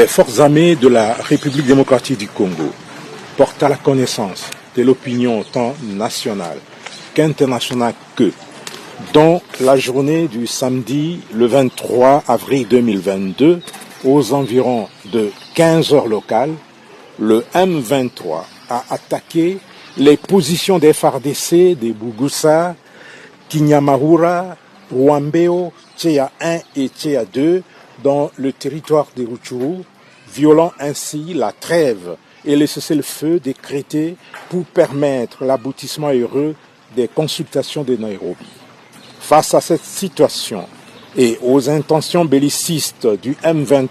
Les forces armées de la République démocratique du Congo portent à la connaissance de l'opinion tant nationale qu'internationale dans la journée du samedi le 23 avril 2022, aux environs de 15 heures locales, le M23 a attaqué les positions des FARDC de Bugusa, Kinyamahura, Ruambeo, Tchéa 1 et Tchéa 2 dans le territoire de Rutshuru, violant ainsi la trêve et le cessez-le-feu décrété pour permettre l'aboutissement heureux des consultations de Nairobi. Face à cette situation et aux intentions bellicistes du M23,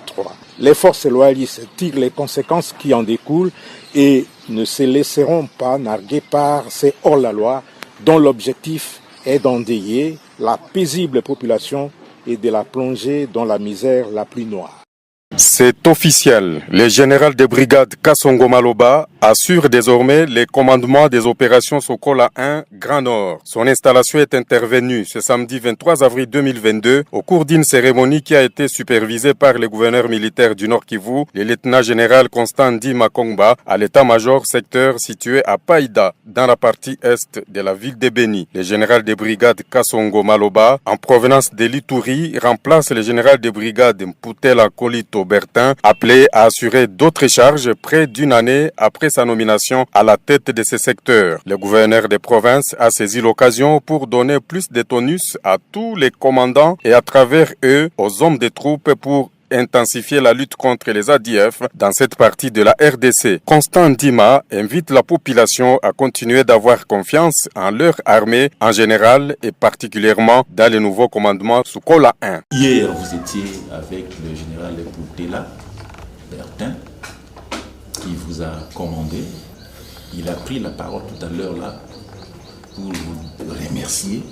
les forces loyalistes tirent les conséquences qui en découlent et ne se laisseront pas narguer par ces hors-la-loi dont l'objectif est d'endeuiller la paisible population et de la plonger dans la misère la plus noire. C'est officiel. Le général de brigade Kasongo Maloba assure désormais les commandements des opérations Sokola 1 Grand Nord. Son installation est intervenue ce samedi 23 avril 2022 au cours d'une cérémonie qui a été supervisée par le gouverneur militaire du Nord Kivu, le lieutenant-général Constant Ndi Makongba, à l'état-major secteur situé à Païda, dans la partie est de la ville de Beni. Le général de brigade Kasongo Maloba, en provenance de l'Ituri, remplace le général de brigade Mputela Kolito Bertin, appelé à assurer d'autres charges près d'une année après sa nomination à la tête de ce secteur. Le gouverneur des provinces a saisi l'occasion pour donner plus de tonus à tous les commandants et à travers eux aux hommes des troupes pour intensifier la lutte contre les ADF dans cette partie de la RDC. Constant Ndima invite la population à continuer d'avoir confiance en leur armée en général et particulièrement dans le nouveau commandement Sokola 1. Hier, vous étiez avec le général Mputela Bertin qui vous a commandé. Il a pris la parole tout à l'heure là pour vous remercier,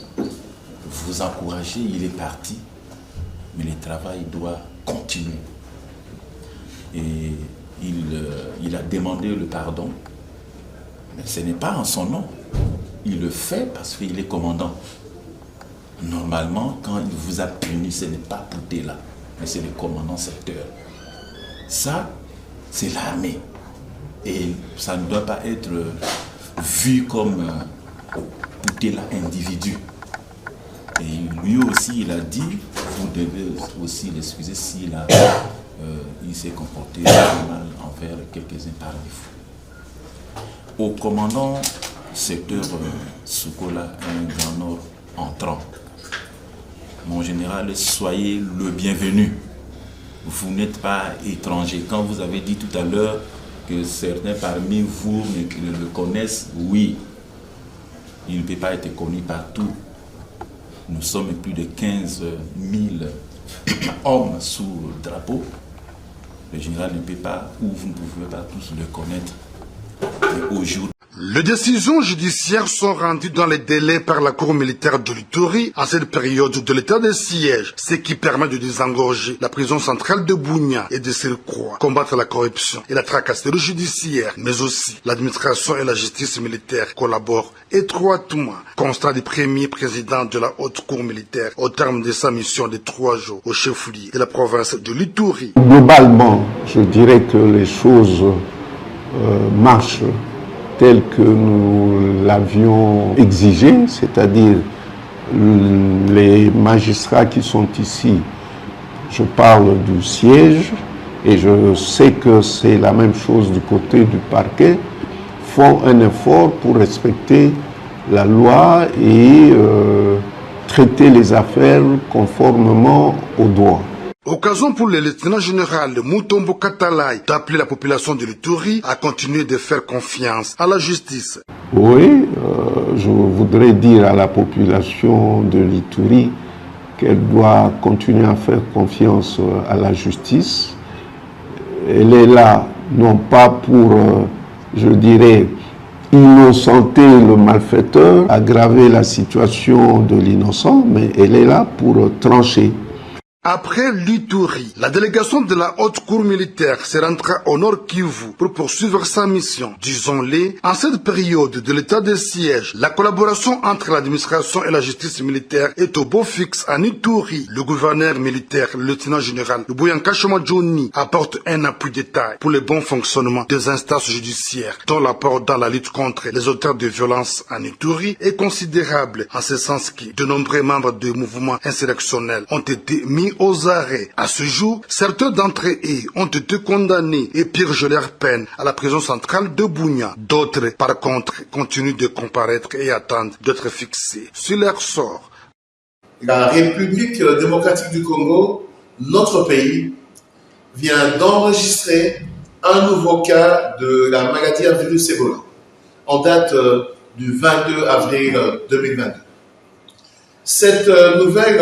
vous encourager. Il est parti, mais le travail doit continuer. Et il a demandé le pardon, mais ce n'est pas en son nom. Il le fait parce qu'il est commandant. Normalement, quand il vous a puni, ce n'est pas Mputela, mais c'est le commandant secteur. Ça, c'est l'armée. Et ça ne doit pas être vu comme Mputela individu. Et lui aussi, il a dit, vous devez aussi l'excuser s'il il s'est comporté mal envers quelques-uns parmi vous. Au commandant secteur Sokola 1 Grand Nord entrant, mon général, soyez le bienvenu. Vous n'êtes pas étranger. Quand vous avez dit tout à l'heure que certains parmi vous le connaissent, oui, il ne peut pas être connu partout. Nous sommes plus de 15 000 hommes sous le drapeau. Le général ne peut pas, ou vous ne pouvez pas tous le connaître. Et aujourd'hui, les décisions judiciaires sont rendues dans les délais par la Cour militaire de l'Ituri en cette période de l'état de siège, ce qui permet de désengorger la prison centrale de Bunia et de surcroît combattre la corruption et la tracasserie judiciaire, mais aussi l'administration et la justice militaire collaborent étroitement. Constat du premier président de la haute cour militaire au terme de sa mission de 3 jours au chef-lieu de la province de l'Ituri. Globalement, je dirais que les choses marchent tel que nous l'avions exigé, c'est-à-dire les magistrats qui sont ici, je parle du siège, et je sais que c'est la même chose du côté du parquet, font un effort pour respecter la loi et traiter les affaires conformément au droit. Occasion pour le lieutenant général Mutombo Katalai d'appeler la population de l'Ituri à continuer de faire confiance à la justice. Oui, je voudrais dire à la population de l'Ituri qu'elle doit continuer à faire confiance à la justice. Elle est là, non pas pour, je dirais, innocenter le malfaiteur, aggraver la situation de l'innocent, mais elle est là pour trancher. Après l'Ituri, la délégation de la haute cour militaire se rendra au Nord Kivu pour poursuivre sa mission. Disons-le, en cette période de l'état de siège, la collaboration entre l'administration et la justice militaire est au beau fixe en Ituri. Le gouverneur militaire, le lieutenant-général Lubuyanka Johnny, apporte un appui détail pour le bon fonctionnement des instances judiciaires, dont l'apport dans la lutte contre les auteurs de violences en Ituri est considérable, en ce sens que de nombreux membres du mouvement insurrectionnel ont été mis aux arrêts. À ce jour, certains d'entre eux ont été condamnés et purgent leur peine à la prison centrale de Bunia. D'autres, par contre, continuent de comparaître et attendent d'être fixés sur leur sort. La République démocratique du Congo, notre pays, vient d'enregistrer un nouveau cas de la maladie à virus Ebola en date du 22 avril 2022. Cette nouvelle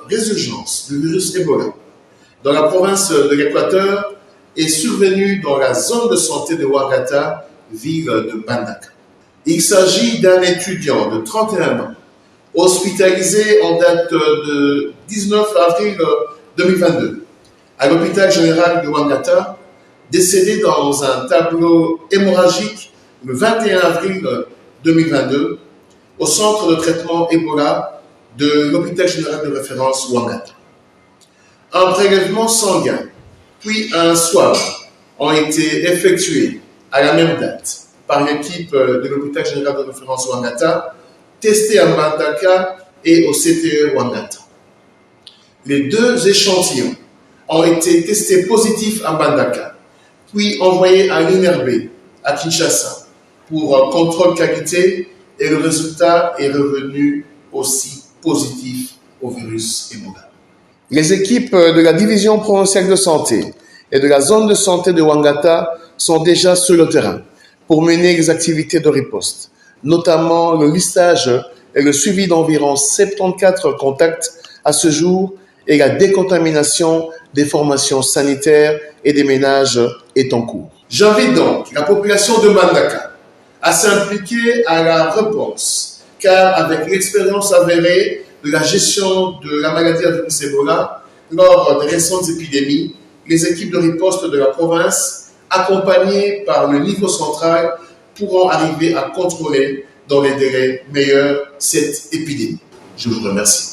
résurgence du virus Ebola dans la province de l'Équateur est survenue dans la zone de santé de Ouangata, ville de Mbandaka. Il s'agit d'un étudiant de 31 ans, hospitalisé en date de 19 avril 2022 à l'hôpital général de Ouangata, décédé dans un tableau hémorragique le 21 avril 2022 au centre de traitement Ebola de l'hôpital général de référence Ouangata. Un prélèvement sanguin, puis un swab ont été effectués à la même date par l'équipe de l'hôpital général de référence Ouangata, testés à Mbandaka et au CTE Ouangata. Les deux échantillons ont été testés positifs à Mbandaka, puis envoyés à l'INRB à Kinshasa pour contrôle qualité, et le résultat est revenu aussi positif au virus Ebola. Les équipes de la division provinciale de santé et de la zone de santé de Ouangata sont déjà sur le terrain pour mener les activités de riposte, notamment le listage et le suivi d'environ 74 contacts à ce jour et la décontamination des formations sanitaires et des ménages est en cours. J'invite donc la population de Mbandaka à s'impliquer à la réponse, car avec l'expérience avérée de la gestion de la maladie à virus Ebola lors des récentes épidémies, les équipes de riposte de la province, accompagnées par le niveau central, pourront arriver à contrôler dans les délais meilleurs cette épidémie. Je vous remercie.